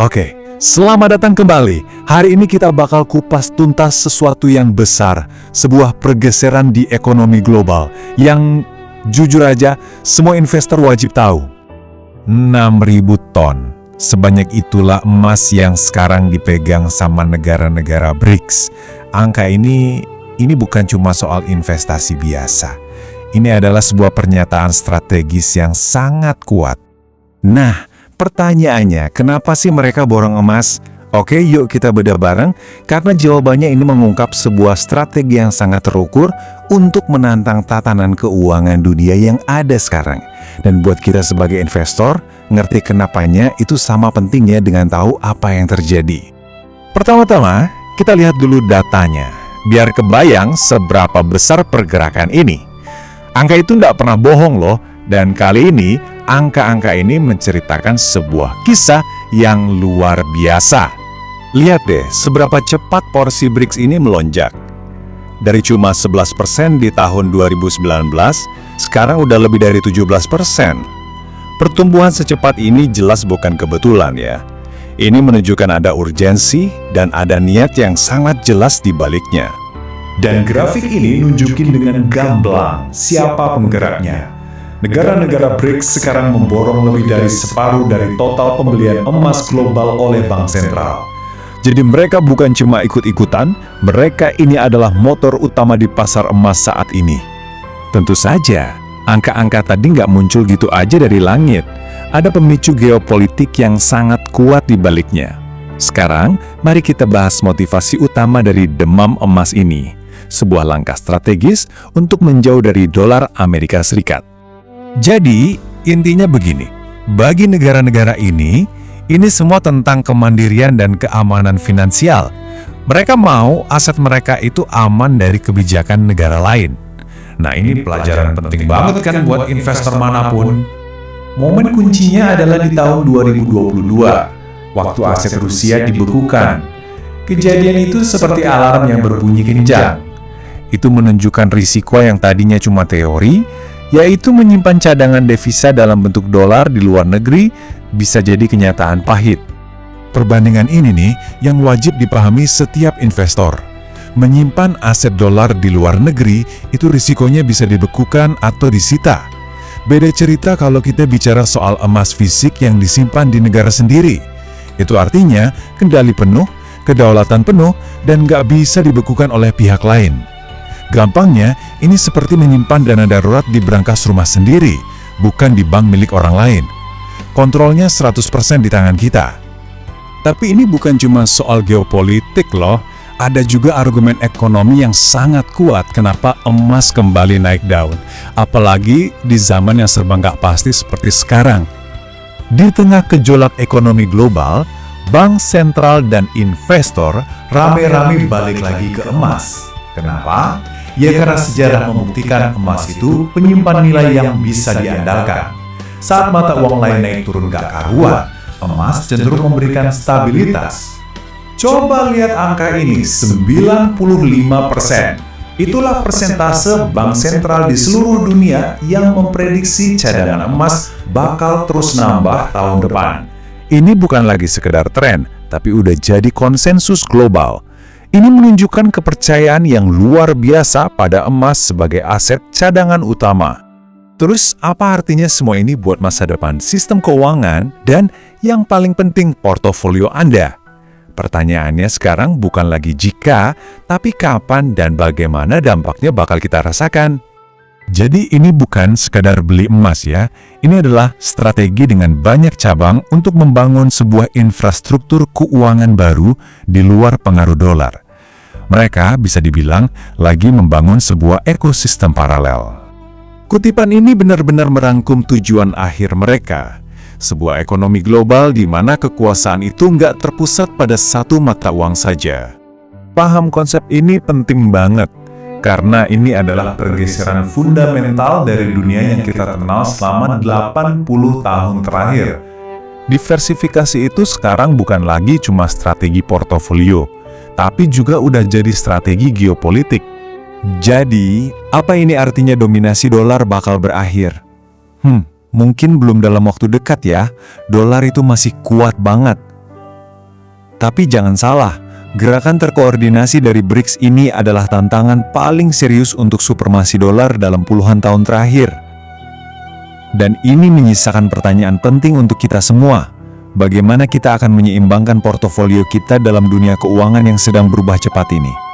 Oke, selamat datang kembali. Hari ini kita bakal kupas tuntas sesuatu yang besar, sebuah pergeseran di ekonomi global yang jujur aja semua investor wajib tahu. 6.000 ton. Sebanyak itulah emas yang sekarang dipegang sama negara-negara BRICS. Angka ini bukan cuma soal investasi biasa. Ini adalah sebuah pernyataan strategis yang sangat kuat. Nah, pertanyaannya, kenapa sih mereka borong emas? Oke, yuk kita bedah bareng, karena jawabannya ini mengungkap sebuah strategi yang sangat terukur untuk menantang tatanan keuangan dunia yang ada sekarang. Dan buat kita sebagai investor, ngerti kenapanya itu sama pentingnya dengan tahu apa yang terjadi. Pertama-tama, kita lihat dulu datanya, biar kebayang seberapa besar pergerakan ini. Angka itu nggak pernah bohong loh, dan kali ini angka-angka ini menceritakan sebuah kisah yang luar biasa. Lihat deh seberapa cepat porsi BRICS ini melonjak. Dari cuma 11% di tahun 2019, sekarang udah lebih dari 17%. Pertumbuhan secepat ini jelas bukan kebetulan ya. Ini menunjukkan ada urgensi dan ada niat yang sangat jelas di baliknya. Dan grafik ini nunjukin dengan gamblang siapa penggeraknya. Negara-negara BRICS sekarang memborong lebih dari separuh dari total pembelian emas global oleh bank sentral. Jadi mereka bukan cuma ikut-ikutan, mereka ini adalah motor utama di pasar emas saat ini. Tentu saja, angka-angka tadi nggak muncul gitu aja dari langit. Ada pemicu geopolitik yang sangat kuat di baliknya. Sekarang, mari kita bahas motivasi utama dari demam emas ini. Sebuah langkah strategis untuk menjauh dari dolar Amerika Serikat. Jadi, intinya begini, bagi negara-negara ini semua tentang kemandirian dan keamanan finansial. Mereka mau aset mereka itu aman dari kebijakan negara lain. Nah, ini pelajaran penting banget kan buat investor manapun. Momen kuncinya adalah di tahun 2022, waktu aset Rusia dibekukan. Kejadian itu seperti alarm yang berbunyi kencang. Itu menunjukkan risiko yang tadinya cuma teori, yaitu menyimpan cadangan devisa dalam bentuk dolar di luar negeri, bisa jadi kenyataan pahit. Perbandingan ini nih yang wajib dipahami setiap investor. Menyimpan aset dolar di luar negeri, itu risikonya bisa dibekukan atau disita. Beda cerita kalau kita bicara soal emas fisik yang disimpan di negara sendiri. Itu artinya kendali penuh, kedaulatan penuh, dan nggak bisa dibekukan oleh pihak lain. Gampangnya, ini seperti menyimpan dana darurat di brankas rumah sendiri, bukan di bank milik orang lain. Kontrolnya 100% di tangan kita. Tapi ini bukan cuma soal geopolitik loh, ada juga argumen ekonomi yang sangat kuat kenapa emas kembali naik daun. Apalagi di zaman yang serba nggak pasti seperti sekarang. Di tengah gejolak ekonomi global, bank sentral dan investor rame-rame balik lagi ke emas. Kenapa? Ya karena sejarah membuktikan emas itu penyimpan nilai yang bisa diandalkan. Saat mata uang lain naik turun gak karuan, emas cenderung memberikan stabilitas. Coba lihat angka ini, 95%. Itulah persentase bank sentral di seluruh dunia yang memprediksi cadangan emas bakal terus nambah tahun depan. Ini bukan lagi sekedar tren, tapi udah jadi konsensus global. Ini menunjukkan kepercayaan yang luar biasa pada emas sebagai aset cadangan utama. Terus, apa artinya semua ini buat masa depan sistem keuangan dan yang paling penting portofolio Anda? Pertanyaannya sekarang bukan lagi jika, tapi kapan dan bagaimana dampaknya bakal kita rasakan. Jadi ini bukan sekadar beli emas ya, ini adalah strategi dengan banyak cabang untuk membangun sebuah infrastruktur keuangan baru di luar pengaruh dolar. Mereka bisa dibilang lagi membangun sebuah ekosistem paralel. Kutipan ini benar-benar merangkum tujuan akhir mereka. Sebuah ekonomi global di mana kekuasaan itu nggak terpusat pada satu mata uang saja. Paham konsep ini penting banget, karena ini adalah pergeseran fundamental dari dunia yang kita kenal selama 80 tahun terakhir. Diversifikasi itu sekarang bukan lagi cuma strategi portofolio, tapi juga udah jadi strategi geopolitik. Jadi, apa ini artinya dominasi dolar bakal berakhir? Mungkin belum dalam waktu dekat ya. Dolar itu masih kuat banget. Tapi jangan salah, gerakan terkoordinasi dari BRICS ini adalah tantangan paling serius untuk supremasi dolar dalam puluhan tahun terakhir. Dan ini menyisakan pertanyaan penting untuk kita semua. Bagaimana kita akan menyeimbangkan portofolio kita dalam dunia keuangan yang sedang berubah cepat ini?